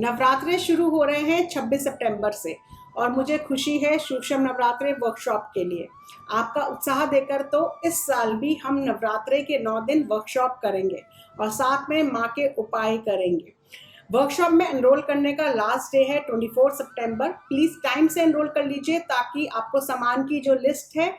नवरात्रे शुरू हो रहे हैं 26 सितंबर से और मुझे खुशी है सूक्ष्म नवरात्रे वर्कशॉप के लिए आपका उत्साह देकर। तो इस साल भी हम नवरात्रे के 9 दिन वर्कशॉप करेंगे और साथ में माँ के उपाय करेंगे। वर्कशॉप में एनरोल करने का लास्ट डे है 24 सितंबर। प्लीज़ टाइम से एनरोल कर लीजिए ताकि आपको सामान की जो लिस्ट है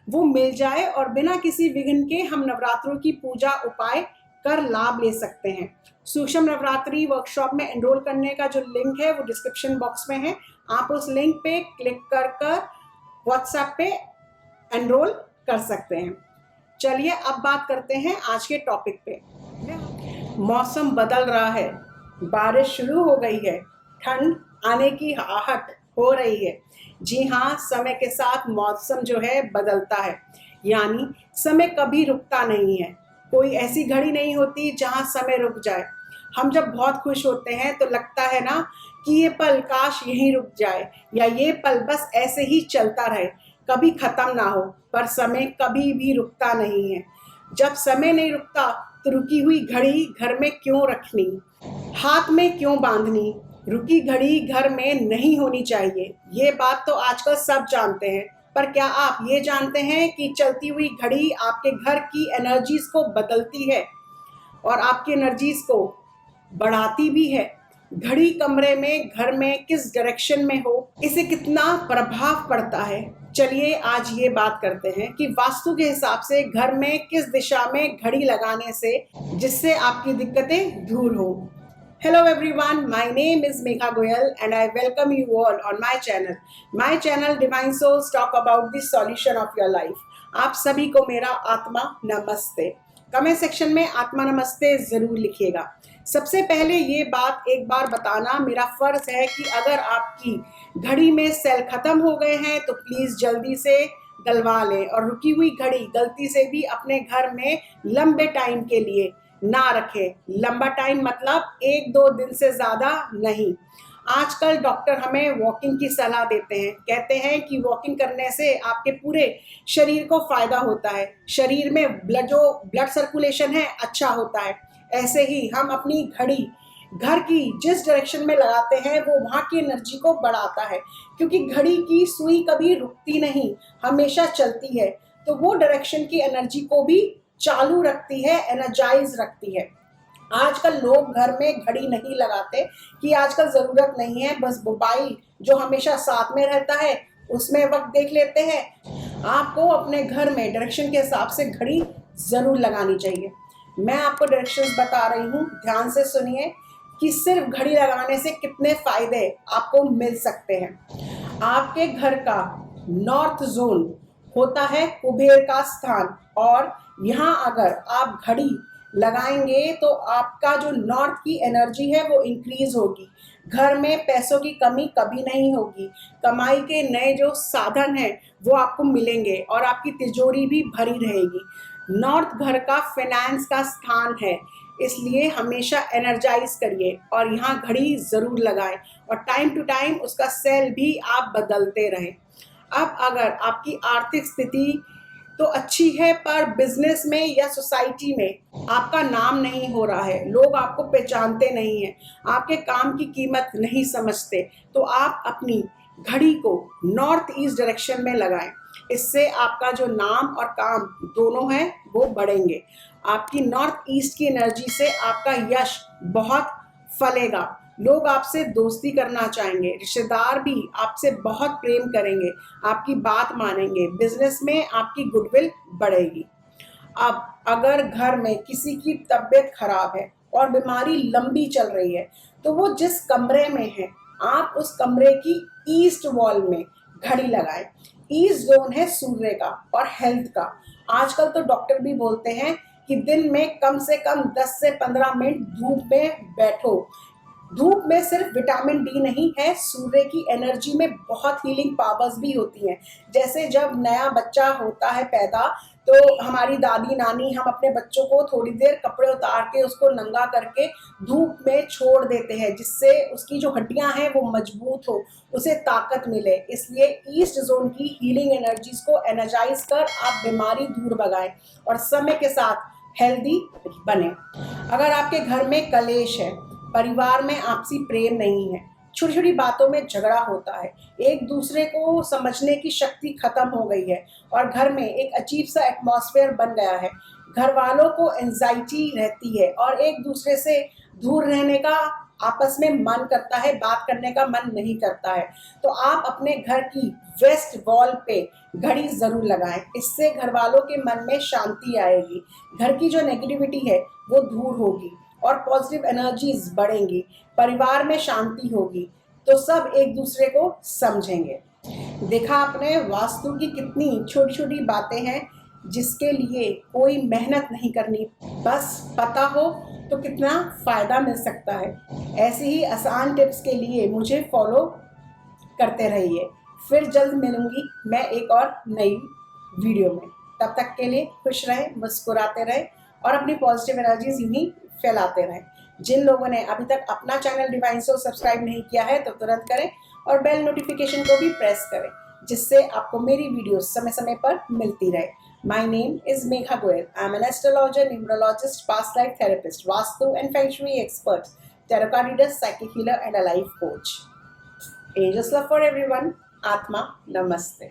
वो मिल जाए और बिना किसी विघ्न के हम नवरात्रों की पूजा उपाय कर लाभ ले सकते हैं। सूक्ष्म नवरात्रि वर्कशॉप में एनरोल करने का जो लिंक है वो डिस्क्रिप्शन बॉक्स में है। आप उस लिंक पे क्लिक कर व्हाट्सएप पे एनरोल कर सकते हैं। चलिए अब बात करते हैं आज के टॉपिक पे। मौसम बदल रहा है, बारिश शुरू हो गई है, ठंड आने की आहट हो रही है। जी हाँ, समय के साथ मौसम जो है बदलता है, यानी समय कभी रुकता नहीं है। कोई ऐसी घड़ी नहीं होती जहाँ समय रुक जाए। हम जब बहुत खुश होते हैं तो लगता है ना कि ये पल काश यहीं रुक जाए या ये पल बस ऐसे ही चलता रहे, कभी खत्म ना हो। पर समय कभी भी रुकता नहीं है। जब समय नहीं रुकता तो रुकी हुई घड़ी घर में क्यों रखनी, हाथ में क्यों बांधनी। रुकी घड़ी घर में नहीं होनी चाहिए, ये बात तो आजकल सब जानते हैं। पर क्या आप ये जानते हैं कि चलती हुई घड़ी आपके घर की एनर्जीज को बदलती है और आपकी एनर्जीज को बढ़ाती भी है। घड़ी कमरे में घर में किस डायरेक्शन में हो, इसे कितना प्रभाव पड़ता है। चलिए आज ये बात करते हैं कि वास्तु के हिसाब से घर में किस दिशा में घड़ी लगाने से जिससे आपकी दिक्कतें दूर हो। Hello everyone, my name is Megha Goyal and I welcome you all on my channel. My channel Divine Souls talk about the solution of your life. आप सभी को मेरा आत्मा नमस्ते। कमेंट सेक्शन में आत्मा नमस्ते जरूर लिखिएगा। सबसे पहले ये बात एक बार बताना मेरा फर्ज है कि अगर आपकी घड़ी में सेल खत्म हो गए हैं तो प्लीज जल्दी से डलवा लें और रुकी हुई घड़ी गलती से भी अपने घर में लंबे टाइम के लिए ना रखें। लंबा टाइम मतलब 1-2 दिन से ज्यादा नहीं। आजकल डॉक्टर हमें वॉकिंग की सलाह देते हैं, कहते हैं कि वॉकिंग करने से आपके पूरे शरीर को फायदा होता है, शरीर में ब्लड सर्कुलेशन है अच्छा होता है। ऐसे ही हम अपनी घड़ी घर की जिस डायरेक्शन में लगाते हैं वो वहाँ की एनर्जी को बढ़ाता है, क्योंकि घड़ी की सुई कभी रुकती नहीं, हमेशा चलती है। तो वो डायरेक्शन की एनर्जी को भी चालू रखती है, एनर्जाइज रखती है। आजकल लोग घर में घड़ी नहीं लगाते कि आजकल जरूरत नहीं है, बस मोबाइल जो हमेशा साथ में रहता है उसमें वक्त देख लेते हैं। आपको अपने घर में डायरेक्शन के हिसाब से घड़ी जरूर लगानी चाहिए। मैं आपको डायरेक्शंस बता रही हूँ, ध्यान से सुनिए कि सिर्फ घड़ी लगाने से कितने फायदे आपको मिल सकते हैं। आपके घर का नॉर्थ जोन होता है कुबेर का स्थान और यहाँ अगर आप घड़ी लगाएंगे तो आपका जो नॉर्थ की एनर्जी है वो इंक्रीज होगी। घर में पैसों की कमी कभी नहीं होगी, कमाई के नए जो साधन हैं वो आपको मिलेंगे और आपकी तिजोरी भी भरी रहेगी। नॉर्थ घर का फाइनेंस का स्थान है, इसलिए हमेशा एनर्जाइज करिए और यहाँ घड़ी जरूर लगाएं और टाइम टू टाइम उसका सेल भी आप बदलते रहें। अब अगर आपकी आर्थिक स्थिति तो अच्छी है पर बिजनेस में या सोसाइटी में आपका नाम नहीं हो रहा है, लोग आपको पहचानते नहीं हैं, आपके काम की कीमत नहीं समझते, तो आप अपनी घड़ी को नॉर्थ ईस्ट डायरेक्शन में लगाएं। इससे आपका जो नाम और काम दोनों है वो बढ़ेंगे। आपकी नॉर्थ ईस्ट की एनर्जी से आपका यश बहुत फलेगा, लोग आपसे दोस्ती करना चाहेंगे, रिश्तेदार भी आपसे बहुत प्रेम करेंगे, आपकी बात मानेंगे, बिजनेस में आपकी गुडविल बढ़ेगी। अब अगर घर में किसी की तबीयत खराब है और बीमारी लंबी चल रही है तो वो जिस कमरे में है आप उस कमरे की ईस्ट वॉल में घड़ी लगाएं। ईस्ट जोन है सूर्य का और हेल्थ का। आजकल तो डॉक्टर भी बोलते हैं कि दिन में कम से कम 10 से 15 मिनट धूप में बैठो। धूप में सिर्फ विटामिन डी नहीं है, सूर्य की एनर्जी में बहुत हीलिंग पावर्स भी होती हैं। जैसे जब नया बच्चा होता है पैदा तो हमारी दादी नानी हम अपने बच्चों को थोड़ी देर कपड़े उतार के उसको नंगा करके धूप में छोड़ देते हैं, जिससे उसकी जो हड्डियां हैं वो मजबूत हो, उसे ताकत मिले। इसलिए ईस्ट जोन की हीलिंग एनर्जीज को एनर्जाइज कर आप बीमारी दूर भगाएं और समय के साथ हेल्दी बने। अगर आपके घर में कलेश है, परिवार में आपसी प्रेम नहीं है, छोटी छोटी बातों में झगड़ा होता है, एक दूसरे को समझने की शक्ति खत्म हो गई है और घर में एक अजीब सा एटमॉस्फेयर बन गया है। घर वालों को एंजाइटी रहती है और एक दूसरे से दूर रहने का आपस में मन करता है, बात करने का मन नहीं करता है। तो आप अपने घर की वेस्ट वॉल पे घड़ी ज़रूर लगाएं, इससे घर वालों के मन में शांति आएगी, घर की जो नेगेटिविटी है वो दूर होगी और पॉजिटिव एनर्जीज बढ़ेंगी, परिवार में शांति होगी, तो सब एक दूसरे को समझेंगे। देखा आपने, वास्तु की कितनी छोटी छोटी बातें हैं जिसके लिए कोई मेहनत नहीं करनी, बस पता हो तो कितना फ़ायदा मिल सकता है। ऐसी ही आसान टिप्स के लिए मुझे फॉलो करते रहिए। फिर जल्द मिलूंगी मैं एक और नई वीडियो में। तब तक के लिए खुश रहें, मुस्कुराते रहें और अपनी पॉजिटिव एनर्जीज यूं ही फैलाते रहें। जिन लोगों ने अभी तक अपना चैनल डिवाइन सोल सब्सक्राइब नहीं किया है तो तुरंत करें और बेल नोटिफिकेशन को भी प्रेस करें, जिससे आपको मेरी वीडियो समय समय पर मिलती रहे। My name is Megha Goyal. I am an astrologer, numerologist, past life therapist, Vastu and Feng Shui expert, tarot card reader, psychic healer and a life coach. Angels love for everyone. Atma Namaste.